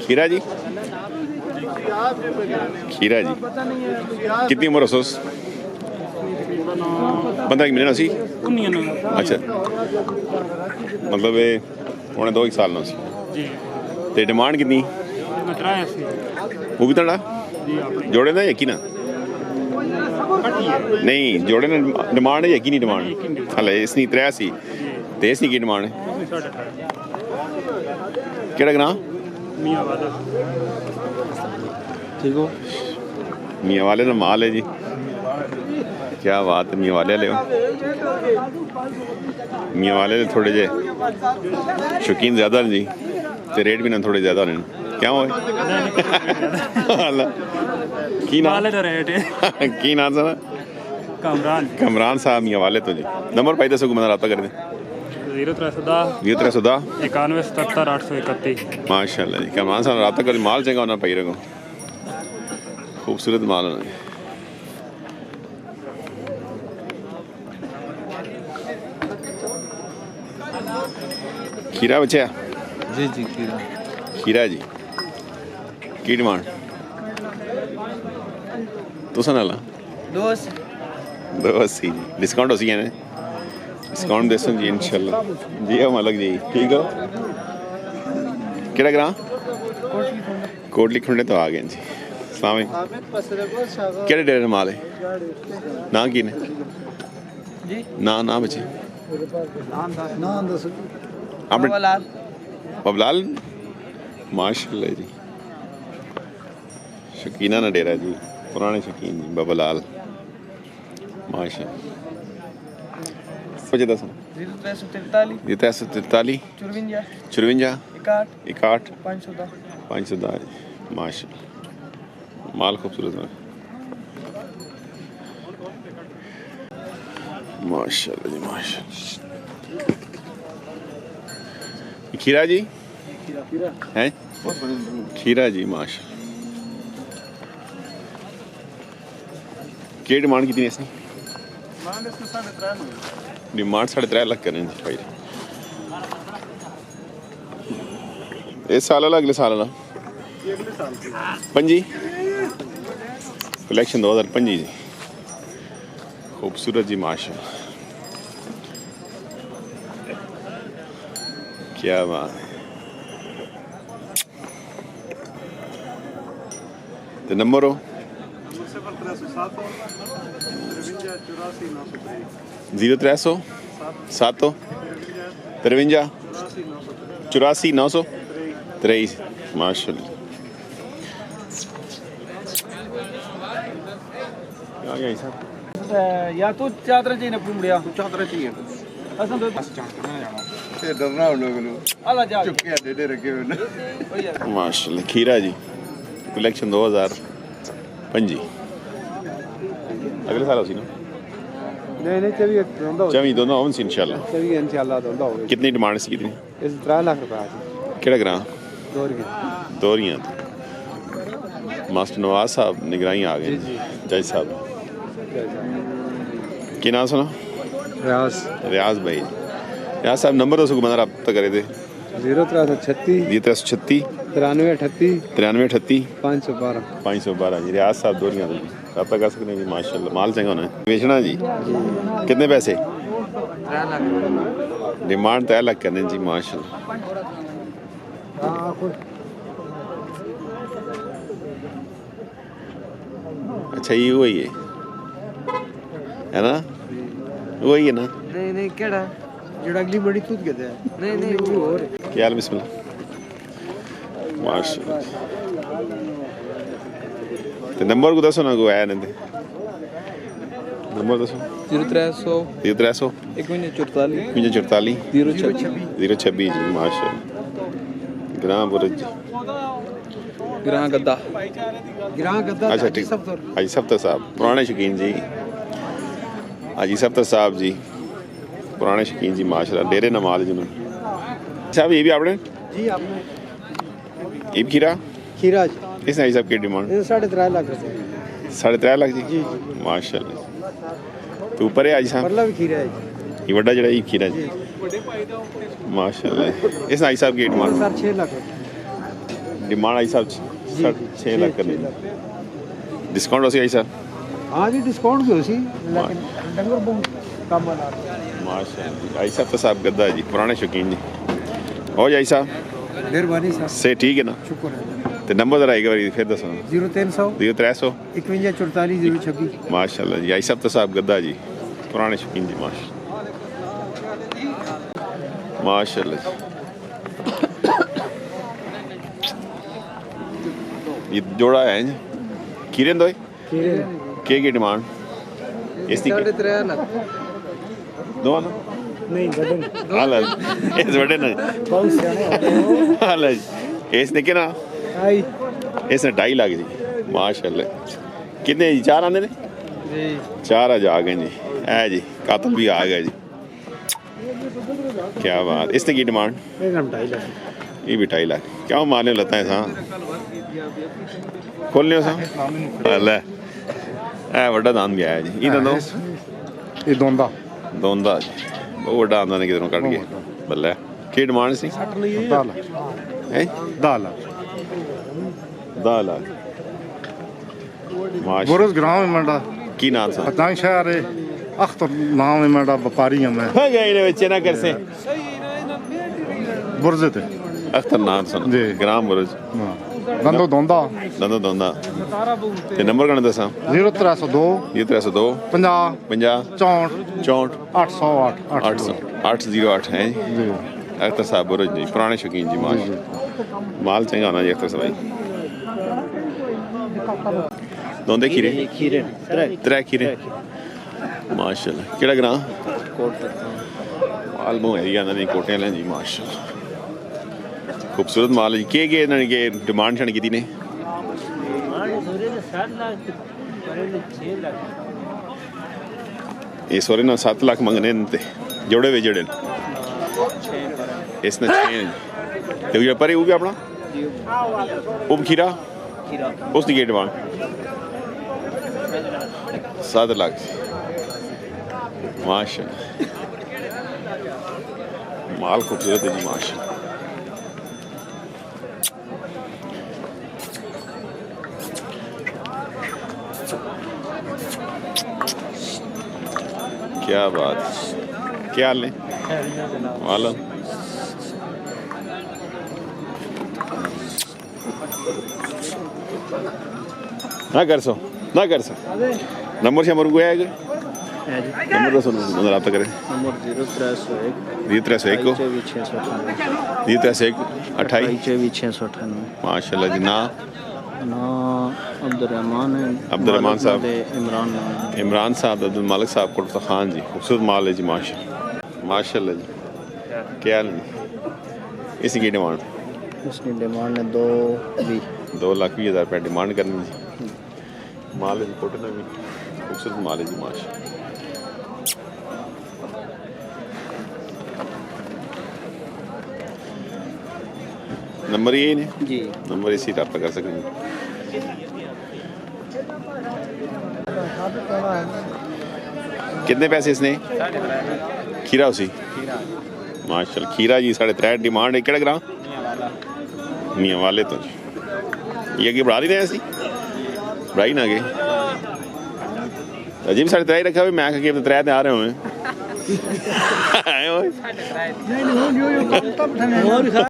खीरा जी, खीरा जी कितनी उम्र हो? 15 की मिलना सी। अच्छा, मतलब ये पौने 2 साल ना सी ते डिमांड कितनी? वो भी तड़ा जोड़े ना यकी ना नहीं जोड़े ना डिमांड है यकी नहीं डिमांड हले इसनी 3 सी ते इसनी की डिमांड है? केड़ा ग्रां? ठीक हो? मियाँ वाले ना माल है जी, क्या बात है। मियाँ वाले ले मियाँ वाले थोड़े जे शौकीन ज़्यादा जी ते रेट भी ना थोड़े ज़्यादा ने क्या हो की नाम की नाम सर? कमरान साहब मियाँ वाले तो जी। नंबर पाई दसो मैं रब्ता कर दें। 0310 91 77 831। माशाल्लाह जी, कमरान साहब रब्ता कर। माल चंगा होना पाई रखो, खूबसूरत माल होना। खीरा बचा जी जी खीरा जी की डिमांड तुसा नाला 280 जी। डिस्काउंट हो सी ने डिस्काउंट देसो जी इंशाल्लाह जी। हम अलग जी ठीक हो? केड़ा ग्रां? कोटली खुंडे तो आ गए जी। अस्सलाम वालेकुम। केड़े डेरे माल है ना की ने ना बचे बबलाल माशाल्लाह जी, शकीना ना डेरा जी, पुराने शकीन जी बबलाल माशाल्लाह। 343 54 61 510 माशाल्लाह। माल खूबसूरत है माशाल्लाह जी माशाल्लाह। खीरा जी हैं? खीरा जी माशाल्लाह। क्या डिमांड कितनी है इसकी? डिमांड 3.5 लाख करें जी भाई। इस साल वाला अगले साल वाला पंजी कलेक्शन 2025 जी। खूबसूरत जी माशाल्लाह, क्या बात है। तो नंबर हो 0300 7 53 84 923 माशाल्लाह। या तो चादर चाहिए ना पुमड़िया चादर चाहिए असन तो ते डरना हो लोग अल्लाह जा चुके डेडे रखे हुए माशाल्लाह। खीरा जी कलेक्शन 2025 अगले साल होसी ना? नहीं चवी दोनों होन सी इंशाल्लाह दोनों होगा। कितनी डिमांड सी कितनी? इस 3 लाख रुपए केड़ा ग्रां? दोरियां मास्टर नवाज साहब निगरानी आ गए जज साहब की नाम सुना? रियाज भाई। रियाज साहब नंबर दसो बंदा रब्ता करे थे। 0336 9338 512 जी। रियाज साहब दोरियां रब्ता कर सकते हैं जी माशाल्लाह। माल चंगा होना है। बेचना जी कितने पैसे? 3 लाख डिमांड 3 लाख करने जी माशाल्लाह। अच्छा ये वही है ना? वही है ना? नहीं केड़ा जेड़ा अगली बड़ी तूत कहते हैं नहीं वो और क्या हाल बिस्मिल्लाह माशाल्लाह। तो नंबर को दसो ना को आया नहीं नंबर दसो। 0300 5144 026 जी माशाल्लाह। ग्राम बुरज ग्रां गद्दा अच्छा ठीक। हाजी सफ्तर साहब पुराने शकीन जी, हाजी सफ्तर साहब जी पुराने शकीन जी माशाल्लाह। डेरे नमाल जिन्होंने साहब ये भी आपने जी आपने ये खीरा जी इसने हाजी साहब की डिमांड 3.5 लाख 3.5 लाख जी माशाल्लाह। तो ऊपर है हाजी साहब मतलब खीरा है ये बड़ा जड़ा ये खीरा जी माशाल्लाह। इस आई साहब की डिमांड सर 6 लाख डिमांड आई साहब 6 लाख करनी डिस्काउंट हो सी आई साहब? हाँ जी डिस्काउंट भी हो सी लेकिन डंगर बहुत कम बना माशाल्लाह। आई साहब तो साहब गद्दा है जी, पुराने शौकीन जी। हो जाए साहब मेहरबानी साहब से ठीक है ना? शुक्र है तो नंबर जरा एक बार फिर दसो। 0300 0300 51 44 026 माशाल्लाह जी। आई साहब तो साहब गद्दा जी, पुराने शौकीन जी माशाल्लाह जी। ये जोड़ा है जी खीरे दो के की डिमांड इसकी 3.5 लाख दो ना नहीं बदन हाल इस बड़े ना बहुत सियाने हाल जी इसने कितना आई इसने 2.5 लाख जी माशाल्लाह। कितने जी 4 आने ने जी 4 आज आ गए जी। है जी कातल भी आ गया जी, क्या बात। इसने की डिमांड एकदम 2.5 लाख ये भी 2.5 लाख। क्या मारने लगता है सा खोलने सा ले ए बड़ा दान गया है जी। ये दो ये दोंदा दोंदा जी बहुत बड़ा आंदा ने किधरों कट गया बल्ले। की डिमांड सी 10 लाख है 10 लाख 10 लाख माशा। बोरस ग्राम में मंडा की नाम सा पतंग शहर है अख्तर नाम है मंडा व्यापारी हूं मैं है गए ने बच्चे ना कर से बुरजे थे अख्तर नाम सुन जी। ग्राम बुरज गंदो दोंदा दंदो दोंदा ते नंबर कने दसा 0302 ये 302 50 50 64 64 808 800 808 है जी अख्तर साहब बुरज जी, पुराने शौकीन जी माशा। माल चंगा होना जी अख्तर साहब भाई। दोंदे खीरे खीरे 3 खीरे माशाल्लाह। केड़ा ग्रां माल मो है या नहीं कोटे ले जी माशाल्लाह। खूबसूरत माल है के इन्होंने के डिमांड छण की ने इस बार ना 7 लाख मंगने ते जोड़े वे जड़े इसने 6 ते ये पर वो भी अपना उब खीरा उसकी की डिमांड 7 लाख माशाल्लाह। माल खूबसूरत है जी माशाल्लाह। क्या बात। क्या हाल है मालूम ना कर सो नंबर से हमारे को आएगा नंबर तो सुनो मतलब आप करें नंबर 0301 को 0301 28 माशाल्लाह जी। ना अब्दुलरहमान है अब्दुलरहमान साहब इमरान साहब अब्दुल मालिक साहब कुर्ता खान जी खूबसूरत माल है जी माशाल्लाह जी। क्या हाल है इसी की डिमांड इसकी डिमांड है 2,20,000 रुपये डिमांड करनी जी। माल है जी कोटना भी खूबसूरत माल है जी माशा। नंबर यही ने जी नंबर इसी रब्ता कर सकें। कितने पैसे इसने खीरा उसी माशाल्लाह। खीरा जी 3.5 डिमांड है। केड़ा ग्रां मियाँ वाले तो जी ये अगे बढ़ा दी रहे ऐसी बढ़ाई ना गए अजी भी 3.5 रखा हुआ मैं आके 3 आ रहे हुए